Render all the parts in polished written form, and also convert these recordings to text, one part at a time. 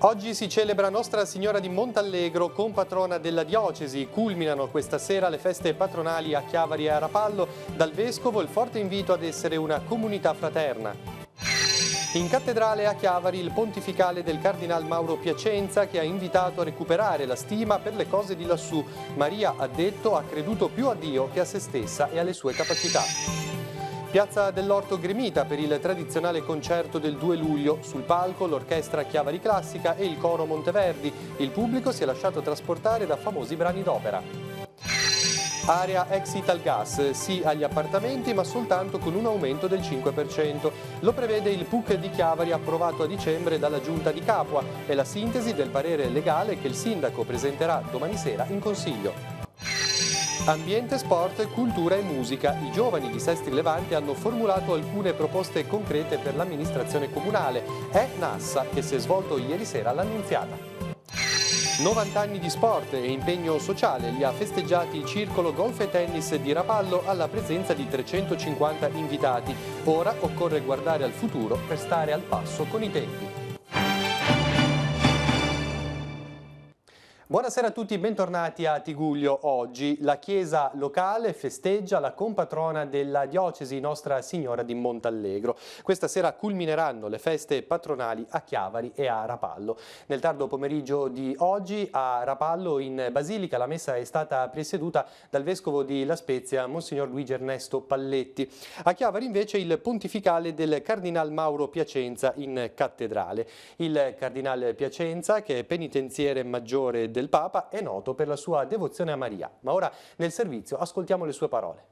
Oggi si celebra Nostra Signora di Montallegro, compatrona della diocesi. Culminano questa sera le feste patronali a Chiavari e a Rapallo. Dal Vescovo il forte invito ad essere una comunità fraterna. In cattedrale a Chiavari il pontificale del Cardinal Mauro Piacenza, che ha invitato a recuperare la stima per le cose di lassù. Maria, ha detto, ha creduto più a Dio che a se stessa e alle sue capacità. Piazza dell'Orto gremita per il tradizionale concerto del 2 luglio. Sul palco l'orchestra Chiavari Classica e il coro Monteverdi. Il pubblico si è lasciato trasportare da famosi brani d'opera. Area ex Italgas, sì agli appartamenti ma soltanto con un aumento del 5%. Lo prevede il PUC di Chiavari approvato a dicembre dalla Giunta di Capua. È la sintesi del parere legale che il sindaco presenterà domani sera in Consiglio. Ambiente, sport, cultura e musica. I giovani di Sestri Levante hanno formulato alcune proposte concrete per l'amministrazione comunale. È Nassa, che si è svolto ieri sera all'Annunziata. 90 anni di sport e impegno sociale li ha festeggiati il Circolo Golf e Tennis di Rapallo alla presenza di 350 invitati. Ora occorre guardare al futuro per stare al passo con i tempi. Buonasera a tutti, bentornati a Tigullio. Oggi la chiesa locale festeggia la compatrona della diocesi, Nostra Signora di Montallegro. Questa sera culmineranno le feste patronali a Chiavari e a Rapallo. Nel tardo pomeriggio di oggi a Rapallo in Basilica la messa è stata presieduta dal vescovo di La Spezia, Monsignor Luigi Ernesto Palletti. A Chiavari invece il pontificale del Cardinal Mauro Piacenza in cattedrale. Il Cardinale Piacenza, che è penitenziere maggiore del Papa, è noto per la sua devozione a Maria. Ma ora nel servizio ascoltiamo le sue parole.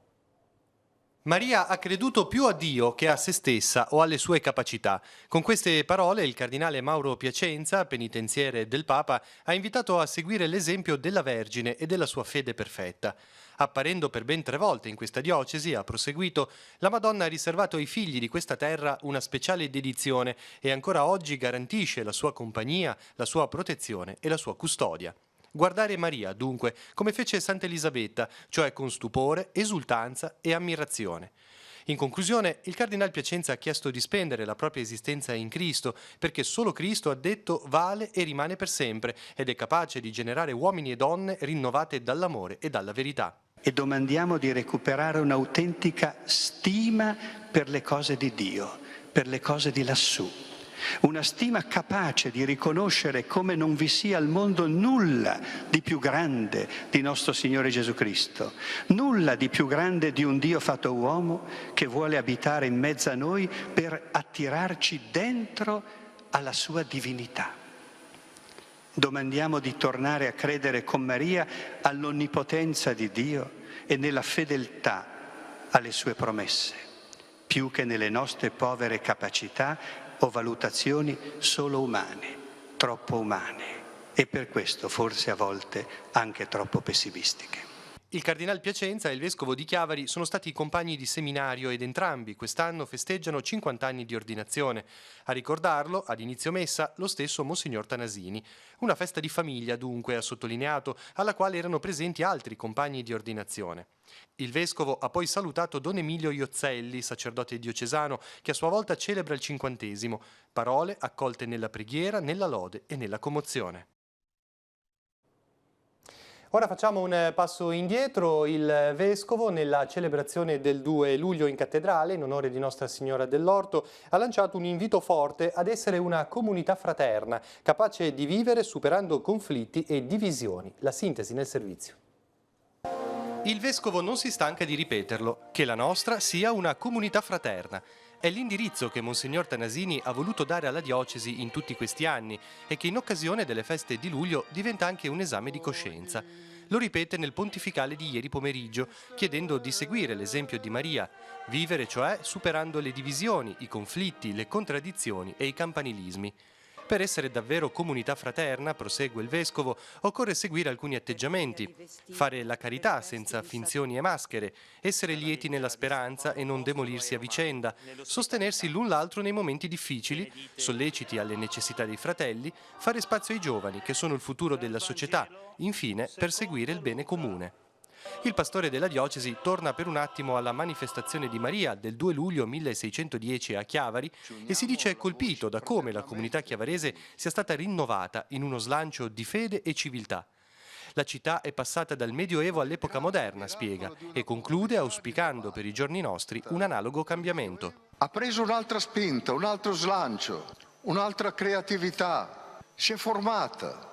Maria ha creduto più a Dio che a se stessa o alle sue capacità. Con queste parole il cardinale Mauro Piacenza, penitenziere del Papa, ha invitato a seguire l'esempio della Vergine e della sua fede perfetta. Apparendo per ben 3 volte in questa diocesi, ha proseguito, la Madonna ha riservato ai figli di questa terra una speciale dedizione e ancora oggi garantisce la sua compagnia, la sua protezione e la sua custodia. Guardare Maria, dunque, come fece Santa Elisabetta, cioè con stupore, esultanza e ammirazione. In conclusione, il Cardinal Piacenza ha chiesto di spendere la propria esistenza in Cristo, perché solo Cristo, ha detto, vale e rimane per sempre ed è capace di generare uomini e donne rinnovate dall'amore e dalla verità. E domandiamo di recuperare un'autentica stima per le cose di Dio, per le cose di lassù. Una stima capace di riconoscere come non vi sia al mondo nulla di più grande di nostro Signore Gesù Cristo, nulla di più grande di un Dio fatto uomo che vuole abitare in mezzo a noi per attirarci dentro alla sua divinità. Domandiamo di tornare a credere con Maria all'onnipotenza di Dio e nella fedeltà alle sue promesse, più che nelle nostre povere capacità o valutazioni solo umane, troppo umane e per questo forse a volte anche troppo pessimistiche. Il Cardinal Piacenza e il Vescovo di Chiavari sono stati compagni di seminario ed entrambi quest'anno festeggiano 50 anni di ordinazione. A ricordarlo, ad inizio messa, lo stesso Monsignor Tanasini. Una festa di famiglia, dunque, ha sottolineato, alla quale erano presenti altri compagni di ordinazione. Il Vescovo ha poi salutato Don Emilio Iozzelli, sacerdote diocesano, che a sua volta celebra il 50°. Parole accolte nella preghiera, nella lode e nella commozione. Ora facciamo un passo indietro. Il Vescovo, nella celebrazione del 2 luglio in cattedrale, in onore di Nostra Signora dell'Orto, ha lanciato un invito forte ad essere una comunità fraterna, capace di vivere superando conflitti e divisioni. La sintesi nel servizio. Il Vescovo non si stanca di ripeterlo, che la nostra sia una comunità fraterna. È l'indirizzo che Monsignor Tanasini ha voluto dare alla diocesi in tutti questi anni e che in occasione delle feste di luglio diventa anche un esame di coscienza. Lo ripete nel pontificale di ieri pomeriggio, chiedendo di seguire l'esempio di Maria, vivere cioè superando le divisioni, i conflitti, le contraddizioni e i campanilismi. Per essere davvero comunità fraterna, prosegue il Vescovo, occorre seguire alcuni atteggiamenti, fare la carità senza finzioni e maschere, essere lieti nella speranza e non demolirsi a vicenda, sostenersi l'un l'altro nei momenti difficili, solleciti alle necessità dei fratelli, fare spazio ai giovani che sono il futuro della società, infine perseguire il bene comune. Il pastore della diocesi torna per un attimo alla manifestazione di Maria del 2 luglio 1610 a Chiavari e si dice colpito da come la comunità chiavarese sia stata rinnovata in uno slancio di fede e civiltà. La città è passata dal Medioevo all'epoca moderna, spiega, e conclude auspicando per i giorni nostri un analogo cambiamento. Ha preso un'altra spinta, un altro slancio, un'altra creatività, si è formata.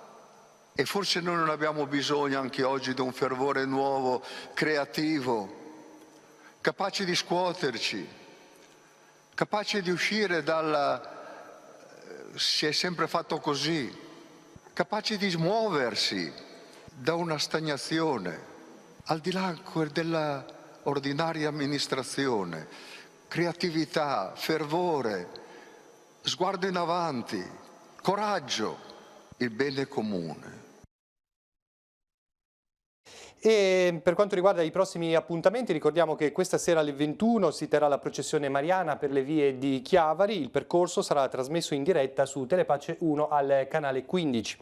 E forse noi non abbiamo bisogno anche oggi di un fervore nuovo, creativo, capace di scuoterci, capace di uscire si è sempre fatto così, capace di smuoversi da una stagnazione, al di là della ordinaria amministrazione, creatività, fervore, sguardo in avanti, coraggio, il bene comune. E per quanto riguarda i prossimi appuntamenti, ricordiamo che questa sera alle 21 si terrà la processione mariana per le vie di Chiavari. Il percorso sarà trasmesso in diretta su Telepace 1 al canale 15.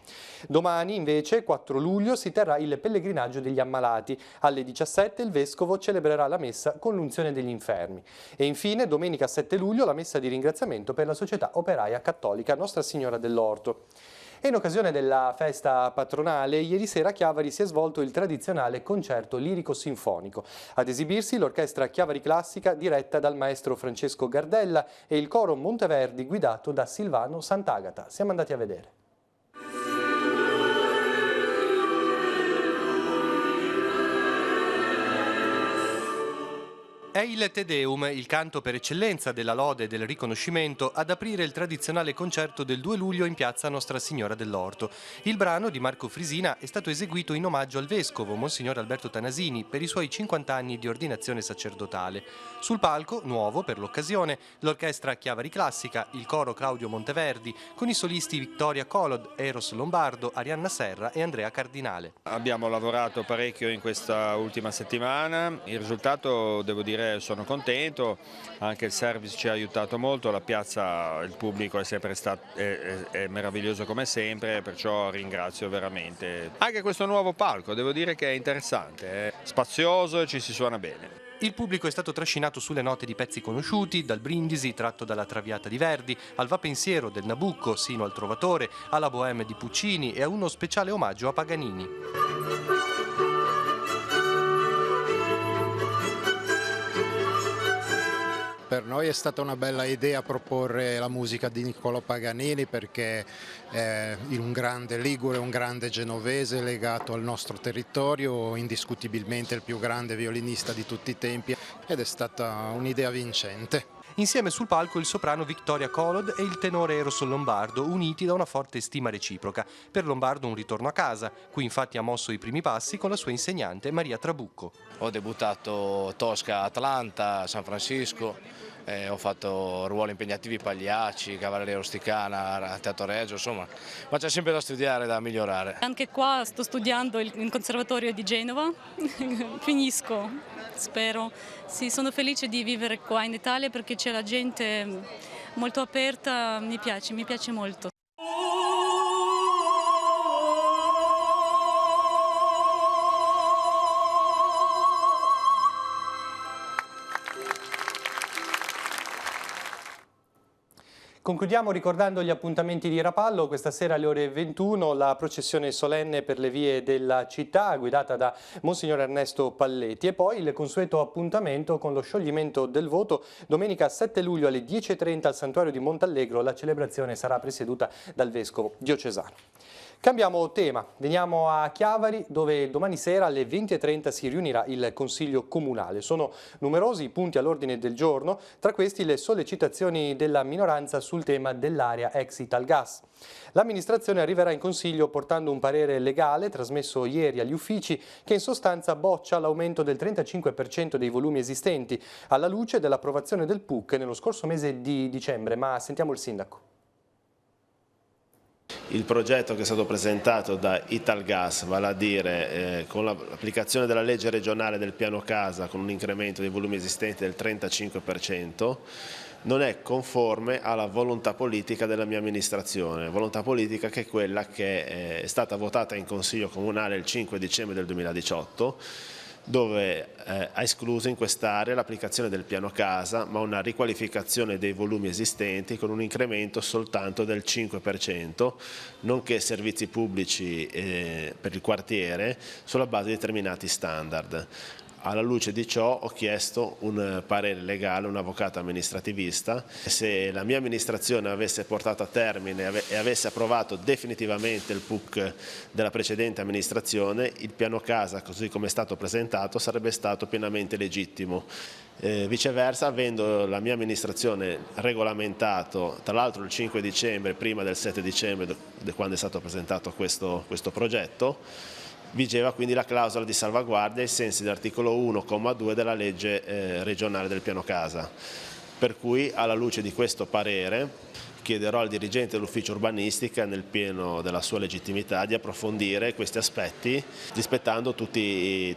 Domani invece, 4 luglio, si terrà il pellegrinaggio degli ammalati. Alle 17 il vescovo celebrerà la messa con l'unzione degli infermi. E infine, domenica 7 luglio, la messa di ringraziamento per la Società Operaia Cattolica Nostra Signora dell'Orto. E in occasione della festa patronale, ieri sera a Chiavari si è svolto il tradizionale concerto lirico-sinfonico. Ad esibirsi l'orchestra Chiavari Classica diretta dal maestro Francesco Gardella e il coro Monteverdi guidato da Silvano Sant'Agata. Siamo andati a vedere. È il Te Deum, il canto per eccellenza della lode e del riconoscimento, ad aprire il tradizionale concerto del 2 luglio in piazza Nostra Signora dell'Orto. Il brano di Marco Frisina è stato eseguito in omaggio al vescovo, Monsignor Alberto Tanasini, per i suoi 50 anni di ordinazione sacerdotale. Sul palco, nuovo per l'occasione, l'orchestra Chiavari Classica, il coro Claudio Monteverdi, con i solisti Vittoria Colod, Eros Lombardo, Arianna Serra e Andrea Cardinale. Abbiamo lavorato parecchio in questa ultima settimana, il risultato, devo dire, sono contento, anche il service ci ha aiutato molto, la piazza, il pubblico è sempre stato è meraviglioso come sempre, perciò ringrazio veramente. Anche questo nuovo palco, devo dire che è interessante, è spazioso e ci si suona bene. Il pubblico è stato trascinato sulle note di pezzi conosciuti, dal Brindisi tratto dalla Traviata di Verdi, al Va Pensiero del Nabucco sino al Trovatore, alla Bohème di Puccini e a uno speciale omaggio a Paganini. Per noi è stata una bella idea proporre la musica di Niccolò Paganini perché è un grande ligure, un grande genovese legato al nostro territorio, indiscutibilmente il più grande violinista di tutti i tempi ed è stata un'idea vincente. Insieme sul palco il soprano Vittoria Colod e il tenore Eros Lombardo, uniti da una forte stima reciproca. Per Lombardo un ritorno a casa, qui infatti ha mosso i primi passi con la sua insegnante Maria Trabucco. Ho debuttato Tosca, Atlanta, San Francisco, ho fatto ruoli impegnativi Pagliacci, Cavalleria Rusticana, Teatro Reggio, insomma, ma c'è sempre da studiare, da migliorare. Anche qua sto studiando in Conservatorio di Genova, finisco, spero. Sì, sono felice di vivere qua in Italia perché c'è la gente molto aperta, mi piace molto. Concludiamo ricordando gli appuntamenti di Rapallo. Questa sera alle ore 21 la processione solenne per le vie della città guidata da Monsignor Ernesto Palletti e poi il consueto appuntamento con lo scioglimento del voto domenica 7 luglio alle 10:30 al Santuario di Montallegro. La celebrazione sarà presieduta dal Vescovo diocesano. Cambiamo tema, veniamo a Chiavari dove domani sera alle 20:30 si riunirà il Consiglio Comunale. Sono numerosi i punti all'ordine del giorno, tra questi le sollecitazioni della minoranza sul tema dell'area ex Italgas. L'amministrazione arriverà in Consiglio portando un parere legale trasmesso ieri agli uffici che in sostanza boccia l'aumento del 35% dei volumi esistenti alla luce dell'approvazione del PUC nello scorso mese di dicembre, ma sentiamo il sindaco. Il progetto che è stato presentato da Italgas, vale a dire con l'applicazione della legge regionale del piano casa con un incremento dei volumi esistenti del 35%, non è conforme alla volontà politica della mia amministrazione, volontà politica che è quella che è stata votata in Consiglio Comunale il 5 dicembre del 2018, dove ha escluso in quest'area l'applicazione del piano casa, ma una riqualificazione dei volumi esistenti con un incremento soltanto del 5%, nonché servizi pubblici per il quartiere sulla base di determinati standard. Alla luce di ciò ho chiesto un parere legale, un avvocato amministrativista. Se la mia amministrazione avesse portato a termine e avesse approvato definitivamente il PUC della precedente amministrazione, il piano casa, così come è stato presentato, sarebbe stato pienamente legittimo. Viceversa, avendo la mia amministrazione regolamentato, tra l'altro il 5 dicembre, prima del 7 dicembre, quando è stato presentato questo progetto, vigeva quindi la clausola di salvaguardia ai sensi dell'articolo 1,2 della legge regionale del piano casa. Per cui, alla luce di questo parere, chiederò al dirigente dell'ufficio urbanistica, nel pieno della sua legittimità, di approfondire questi aspetti rispettando tutti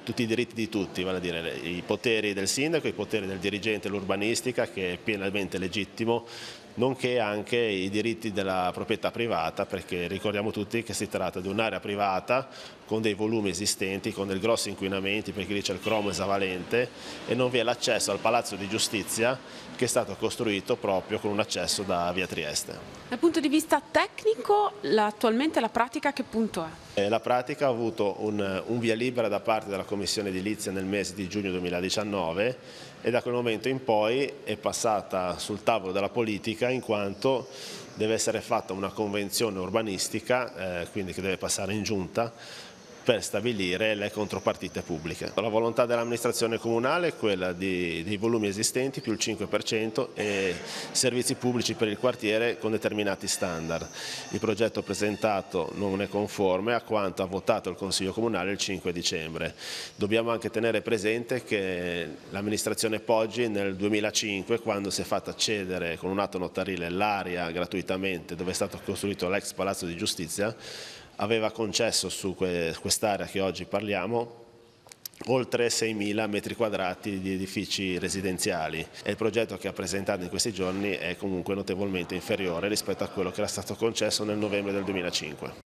i diritti di tutti, vale a dire i poteri del sindaco, i poteri del dirigente dell'urbanistica, che è pienamente legittimo, nonché anche i diritti della proprietà privata, perché ricordiamo tutti che si tratta di un'area privata con dei volumi esistenti, con dei grossi inquinamenti, perché lì c'è il cromo esavalente e non vi è l'accesso al Palazzo di Giustizia, che è stato costruito proprio con un accesso da via Trieste. Dal punto di vista tecnico, attualmente la pratica che punto è? La pratica ha avuto un via libera da parte della Commissione Edilizia nel mese di giugno 2019 e da quel momento in poi è passata sul tavolo della politica, in quanto deve essere fatta una convenzione urbanistica, quindi che deve passare in giunta, per stabilire le contropartite pubbliche. La volontà dell'amministrazione comunale è quella dei volumi esistenti più il 5% e servizi pubblici per il quartiere con determinati standard. Il progetto presentato non è conforme a quanto ha votato il Consiglio Comunale il 5 dicembre. Dobbiamo anche tenere presente che l'amministrazione Poggi nel 2005, quando si è fatta cedere con un atto notarile l'area gratuitamente dove è stato costruito l'ex Palazzo di Giustizia, aveva concesso su quest'area che oggi parliamo oltre 6.000 metri quadrati di edifici residenziali e il progetto che ha presentato in questi giorni è comunque notevolmente inferiore rispetto a quello che era stato concesso nel novembre del 2005.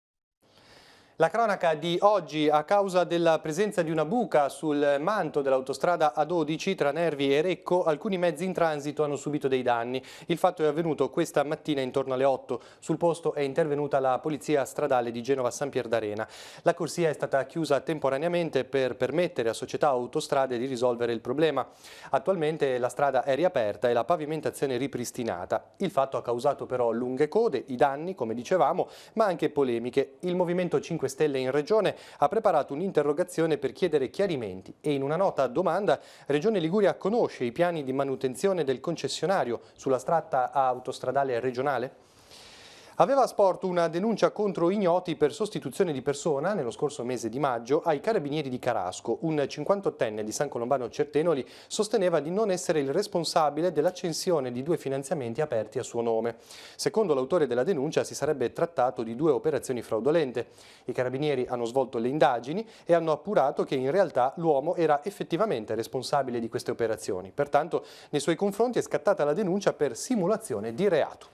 La cronaca di oggi: a causa della presenza di una buca sul manto dell'autostrada A12 tra Nervi e Recco, alcuni mezzi in transito hanno subito dei danni. Il fatto è avvenuto questa mattina intorno alle 8. Sul posto è intervenuta la polizia stradale di Genova San Pier d'Arena. La corsia è stata chiusa temporaneamente per permettere a società autostrade di risolvere il problema. Attualmente la strada è riaperta e la pavimentazione ripristinata. Il fatto ha causato però lunghe code, i danni, come dicevamo, ma anche polemiche. Il Movimento 5 Stelle in Regione ha preparato un'interrogazione per chiedere chiarimenti e in una nota domanda Regione Liguria conosce i piani di manutenzione del concessionario sulla tratta autostradale regionale? Aveva sporto una denuncia contro ignoti per sostituzione di persona nello scorso mese di maggio ai carabinieri di Carasco. Un 58enne di San Colombano Certenoli sosteneva di non essere il responsabile dell'accensione di 2 finanziamenti aperti a suo nome. Secondo l'autore della denuncia si sarebbe trattato di 2 operazioni fraudolente. I carabinieri hanno svolto le indagini e hanno appurato che in realtà l'uomo era effettivamente responsabile di queste operazioni. Pertanto nei suoi confronti è scattata la denuncia per simulazione di reato.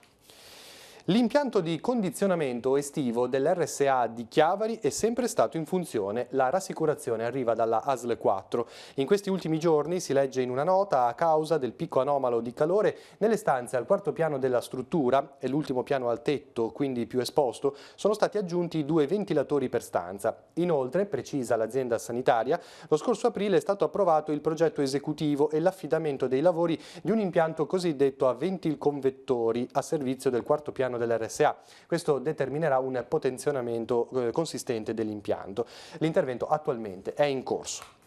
L'impianto di condizionamento estivo dell'RSA di Chiavari è sempre stato in funzione. La rassicurazione arriva dalla ASL 4. In questi ultimi giorni, si legge in una nota, a causa del picco anomalo di calore nelle stanze al 4º piano della struttura e l'ultimo piano al tetto, quindi più esposto, sono stati aggiunti 2 ventilatori per stanza. Inoltre, precisa l'azienda sanitaria, lo scorso aprile è stato approvato il progetto esecutivo e l'affidamento dei lavori di un impianto cosiddetto a ventilconvettori a servizio del 4º piano dell'RSA. Questo determinerà un potenzionamento consistente dell'impianto. L'intervento attualmente è in corso.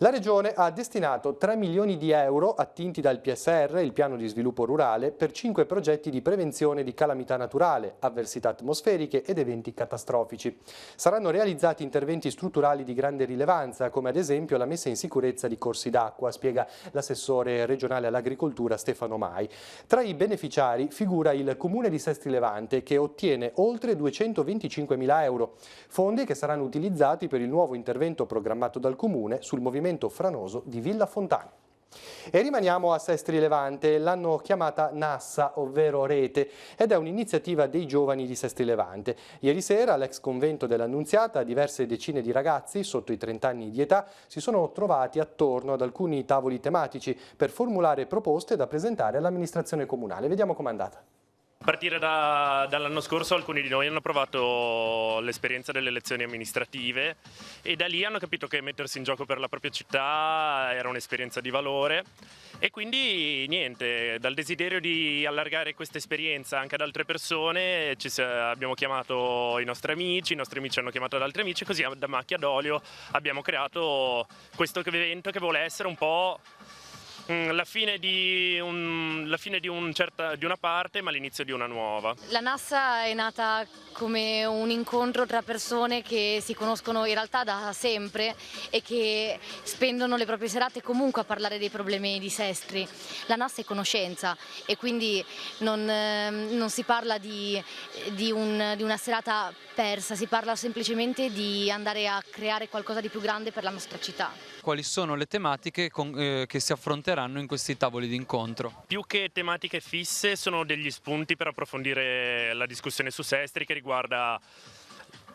La Regione ha destinato 3 milioni di euro attinti dal PSR, il piano di sviluppo rurale, per 5 progetti di prevenzione di calamità naturale, avversità atmosferiche ed eventi catastrofici. Saranno realizzati interventi strutturali di grande rilevanza, come ad esempio la messa in sicurezza di corsi d'acqua, spiega l'assessore regionale all'agricoltura Stefano Mai. Tra i beneficiari figura il Comune di Sesti Levante, che ottiene oltre 225.000 euro, fondi che saranno utilizzati per il nuovo intervento programmato dal Comune sul movimento franoso di Villa Fontana. E rimaniamo a Sestri Levante, l'hanno chiamata Nassa, ovvero Rete, ed è un'iniziativa dei giovani di Sestri Levante. Ieri sera all'ex convento dell'Annunziata diverse decine di ragazzi sotto i 30 anni di età si sono trovati attorno ad alcuni tavoli tematici per formulare proposte da presentare all'amministrazione comunale. Vediamo com'è andata. A partire dall'anno scorso alcuni di noi hanno provato l'esperienza delle elezioni amministrative e da lì hanno capito che mettersi in gioco per la propria città era un'esperienza di valore e quindi niente, dal desiderio di allargare questa esperienza anche ad altre persone abbiamo chiamato i nostri amici hanno chiamato ad altri amici, così da Macchia d'Olio abbiamo creato questo evento che vuole essere un po' la fine di una parte, ma l'inizio di una nuova. La Nassa è nata come un incontro tra persone che si conoscono in realtà da sempre e che spendono le proprie serate comunque a parlare dei problemi di Sestri. La Nassa è conoscenza e quindi non si parla di una serata persa, si parla semplicemente di andare a creare qualcosa di più grande per la nostra città. Quali sono le tematiche che si affronteranno in questi tavoli d'incontro? Più che tematiche fisse sono degli spunti per approfondire la discussione su Sestri che riguarda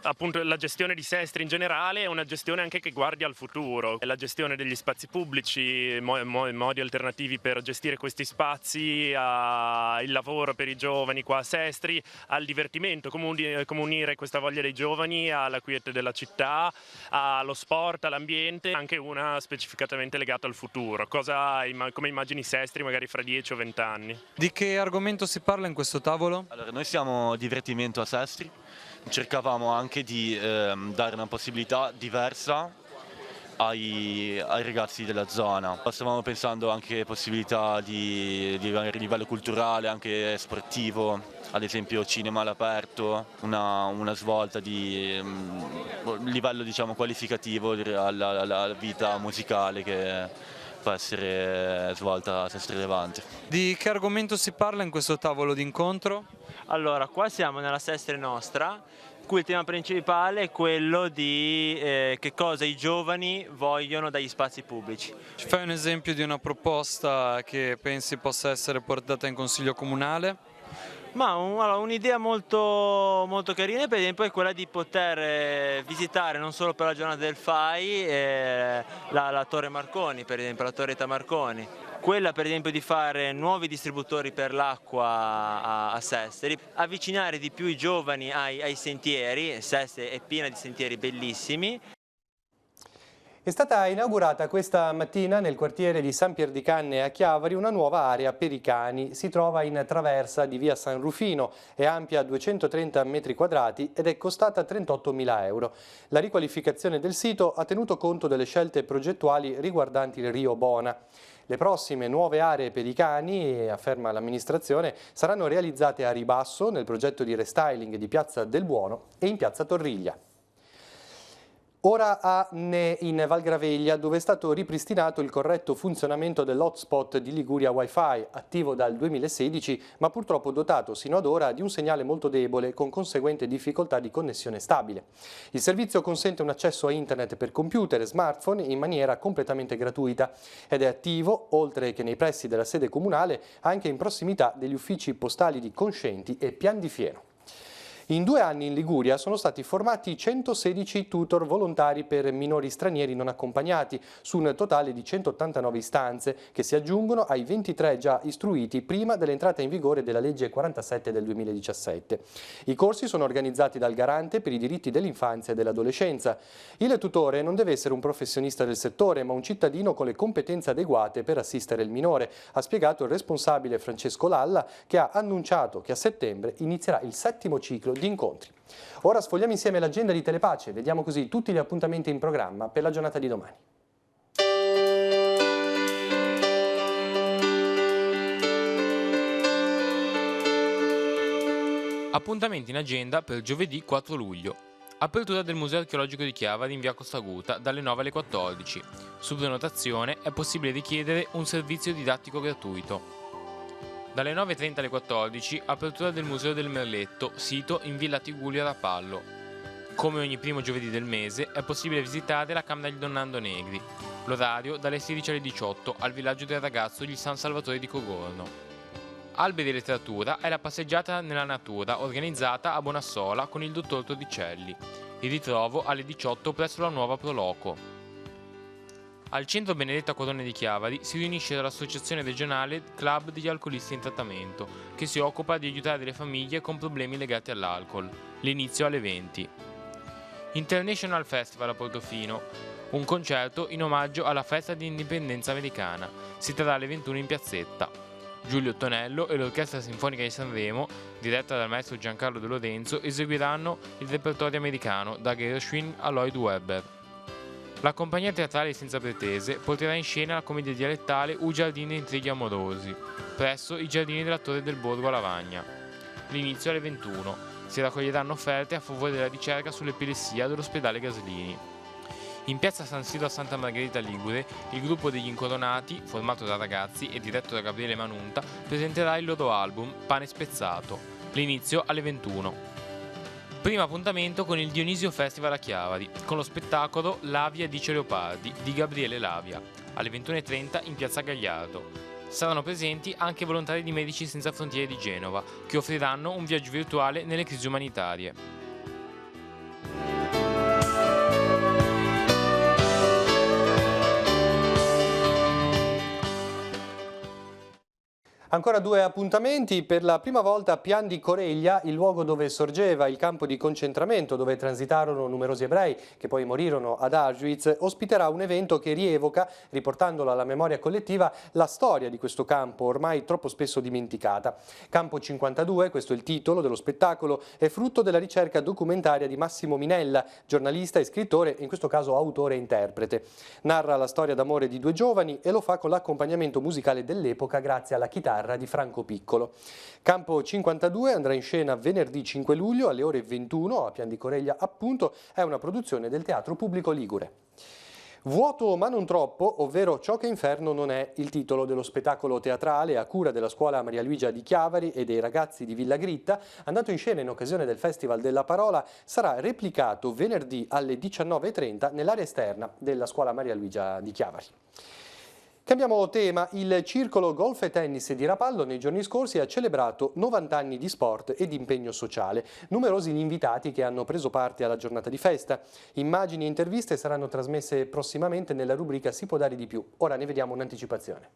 appunto la gestione di Sestri in generale e una gestione anche che guardi al futuro, la gestione degli spazi pubblici, modi alternativi per gestire questi spazi, il lavoro per i giovani qua a Sestri, al divertimento, come unire questa voglia dei giovani alla quiete della città, allo sport, all'ambiente, anche una specificatamente legata al futuro, come immagini Sestri magari fra 10 o 20 anni. Di che argomento si parla in questo tavolo? Allora, noi siamo divertimento a Sestri. Cercavamo anche di dare una possibilità diversa ai ragazzi della zona. Stavamo pensando anche possibilità di livello culturale, anche sportivo, ad esempio cinema all'aperto, una svolta di livello diciamo qualificativo alla vita musicale che può essere svolta a Sestri Levante. Di che argomento si parla in questo tavolo d'incontro? Allora, qua siamo nella Sestri nostra, qui il tema principale è quello di che cosa i giovani vogliono dagli spazi pubblici. Ci fai un esempio di una proposta che pensi possa essere portata in consiglio comunale? Ma un'idea molto, molto carina per esempio è quella di poter visitare non solo per la giornata del FAI la Torre Marconi, per esempio la Torretta Marconi. Quella per esempio di fare nuovi distributori per l'acqua a Sestri, avvicinare di più i giovani ai sentieri, Sestri è piena di sentieri bellissimi. È stata inaugurata questa mattina nel quartiere di San Pier di Canne a Chiavari una nuova area per i cani. Si trova in traversa di via San Rufino, è ampia 230 metri quadrati ed è costata 38.000 euro. La riqualificazione del sito ha tenuto conto delle scelte progettuali riguardanti il Rio Bona. Le prossime nuove aree per i cani, afferma l'amministrazione, saranno realizzate a ribasso nel progetto di restyling di Piazza del Buono e in Piazza Torriglia. Ora in Val Graveglia, dove è stato ripristinato il corretto funzionamento dell'hotspot di Liguria Wi-Fi, attivo dal 2016, ma purtroppo dotato sino ad ora di un segnale molto debole con conseguente difficoltà di connessione stabile. Il servizio consente un accesso a internet per computer e smartphone in maniera completamente gratuita ed è attivo, oltre che nei pressi della sede comunale, anche in prossimità degli uffici postali di Conscenti e Pian di Fieno. In 2 anni in Liguria sono stati formati 116 tutor volontari per minori stranieri non accompagnati, su un totale di 189 istanze, che si aggiungono ai 23 già istruiti prima dell'entrata in vigore della legge 47 del 2017. I corsi sono organizzati dal Garante per i diritti dell'infanzia e dell'adolescenza. Il tutore non deve essere un professionista del settore, ma un cittadino con le competenze adeguate per assistere il minore, ha spiegato il responsabile Francesco Lalla, che ha annunciato che a settembre inizierà il 7° ciclo di incontri. Ora sfogliamo insieme l'agenda di Telepace, vediamo così tutti gli appuntamenti in programma per la giornata di domani. Appuntamenti in agenda per giovedì 4 luglio. Apertura del Museo Archeologico di Chiavari in via Costa Aguta dalle 9 alle 14. Su prenotazione è possibile richiedere un servizio didattico gratuito. Dalle 9:30 alle 14, apertura del Museo del Merletto, sito in Villa Tigullio a Rapallo. Come ogni primo giovedì del mese, è possibile visitare la Camera di Donnando Negri. L'orario dalle 16 alle 18 al villaggio del ragazzo di San Salvatore di Cogorno. Albe di letteratura è la passeggiata nella natura organizzata a Bonassola con il dottor Torricelli. Il ritrovo alle 18 presso la nuova Proloco. Al centro Benedetta Corone di Chiavari si riunisce l'associazione regionale Club degli alcolisti in trattamento, che si occupa di aiutare le famiglie con problemi legati all'alcol. L'inizio alle 20. International Festival a Portofino, un concerto in omaggio alla festa di indipendenza americana. Si terrà alle 21 in piazzetta. Giulio Tonello e l'Orchestra Sinfonica di Sanremo, diretta dal maestro Giancarlo De Lorenzo, eseguiranno il repertorio americano da Gershwin a Lloyd Webber. La compagnia teatrale Senza Pretese porterà in scena la commedia dialettale U Giardini e Intrighi Amorosi, presso i giardini della Torre del Borgo a Lavagna. L'inizio alle 21. Si raccoglieranno offerte a favore della ricerca sull'epilessia dell'ospedale Gaslini. In piazza San Siro a Santa Margherita Ligure, il gruppo degli Incoronati, formato da ragazzi e diretto da Gabriele Manunta, presenterà il loro album Pane Spezzato. L'inizio alle 21. Primo appuntamento con il Dionisio Festival a Chiavari, con lo spettacolo Lavia dice Leopardi di Gabriele Lavia, alle 21:30 in piazza Gagliardo. Saranno presenti anche volontari di Medici Senza Frontiere di Genova, che offriranno un viaggio virtuale nelle crisi umanitarie. Ancora due appuntamenti. Per la prima volta Pian di Coreglia, il luogo dove sorgeva il campo di concentramento dove transitarono numerosi ebrei che poi morirono ad Auschwitz, ospiterà un evento che rievoca, riportandolo alla memoria collettiva, la storia di questo campo ormai troppo spesso dimenticata. Campo 52, questo è il titolo dello spettacolo, è frutto della ricerca documentaria di Massimo Minella, giornalista e scrittore, in questo caso autore e interprete. Narra la storia d'amore di due giovani e lo fa con l'accompagnamento musicale dell'epoca grazie alla chitarra di Franco Piccolo. Campo 52 andrà in scena venerdì 5 luglio alle ore 21 a Pian di Coreglia, appunto, è una produzione del Teatro Pubblico Ligure. Vuoto ma non troppo, ovvero Ciò che inferno non è, il titolo dello spettacolo teatrale a cura della scuola Maria Luigia di Chiavari e dei ragazzi di Villa Gritta, andato in scena in occasione del Festival della Parola, sarà replicato venerdì alle 19:30 nell'area esterna della scuola Maria Luigia di Chiavari. Cambiamo tema. Il Circolo Golf e Tennis di Rapallo nei giorni scorsi ha celebrato 90 anni di sport e di impegno sociale. Numerosi gli invitati che hanno preso parte alla giornata di festa. Immagini e interviste saranno trasmesse prossimamente nella rubrica Si può dare di più. Ora ne vediamo un'anticipazione.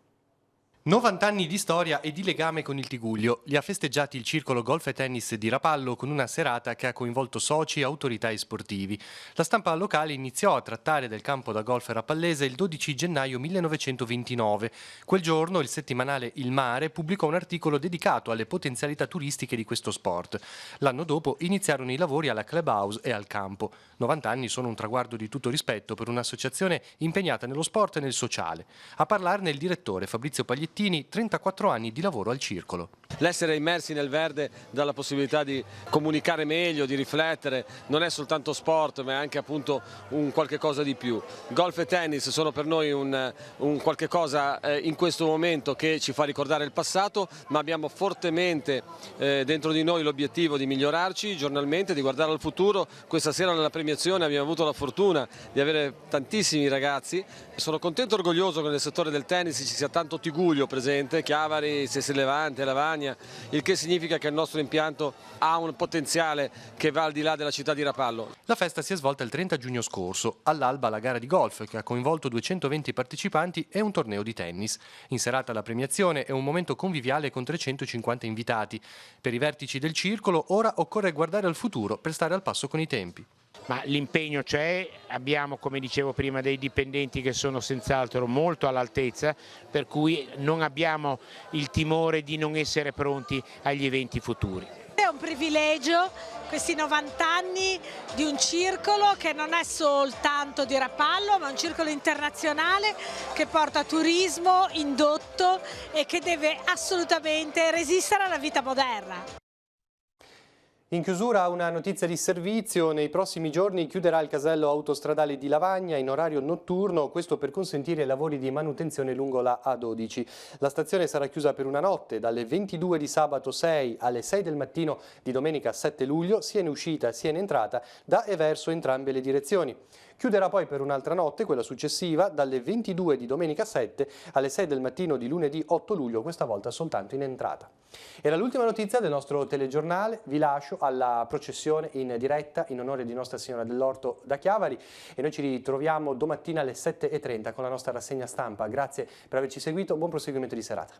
90 anni di storia e di legame con il Tigullio. Li ha festeggiati il Circolo Golf e Tennis di Rapallo con una serata che ha coinvolto soci, autorità e sportivi. La stampa locale iniziò a trattare del campo da golf rapallese il 12 gennaio 1929. Quel giorno il settimanale Il Mare pubblicò un articolo dedicato alle potenzialità turistiche di questo sport. L'anno dopo iniziarono i lavori alla clubhouse e al campo. 90 anni sono un traguardo di tutto rispetto per un'associazione impegnata nello sport e nel sociale. A parlarne il direttore Fabrizio Pagliettini, 34 anni di lavoro al Circolo. L'essere immersi nel verde dà la possibilità di comunicare meglio, di riflettere, non è soltanto sport ma è anche appunto un qualche cosa di più. Golf e tennis sono per noi un qualche cosa in questo momento che ci fa ricordare il passato, ma abbiamo fortemente dentro di noi l'obiettivo di migliorarci giornalmente, di guardare al futuro. Questa sera nella premiazione abbiamo avuto la fortuna di avere tantissimi ragazzi. Sono contento e orgoglioso che nel settore del tennis ci sia tanto Tigullio presente, Chiavari, Sesse Levante, Lavagna, il che significa che il nostro impianto ha un potenziale che va al di là della città di Rapallo. La festa si è svolta il 30 giugno scorso, all'alba la gara di golf che ha coinvolto 220 partecipanti e un torneo di tennis. In serata la premiazione è un momento conviviale con 350 invitati. Per i vertici del circolo ora occorre guardare al futuro per stare al passo con i tempi. Ma l'impegno c'è, abbiamo come dicevo prima dei dipendenti che sono senz'altro molto all'altezza, per cui non abbiamo il timore di non essere pronti agli eventi futuri. È un privilegio questi 90 anni di un circolo che non è soltanto di Rapallo ma un circolo internazionale che porta turismo, indotto e che deve assolutamente resistere alla vita moderna. In chiusura una notizia di servizio: nei prossimi giorni chiuderà il casello autostradale di Lavagna in orario notturno, questo per consentire i lavori di manutenzione lungo la A12. La stazione sarà chiusa per una notte, dalle 22 di sabato 6 alle 6 del mattino di domenica 7 luglio, sia in uscita sia in entrata da e verso entrambe le direzioni. Chiuderà poi per un'altra notte, quella successiva, dalle 22 di domenica 7 alle 6 del mattino di lunedì 8 luglio, questa volta soltanto in entrata. Era l'ultima notizia del nostro telegiornale, vi lascio alla processione in diretta in onore di Nostra Signora dell'Orto da Chiavari e noi ci ritroviamo domattina alle 7:30 con la nostra rassegna stampa. Grazie per averci seguito, buon proseguimento di serata.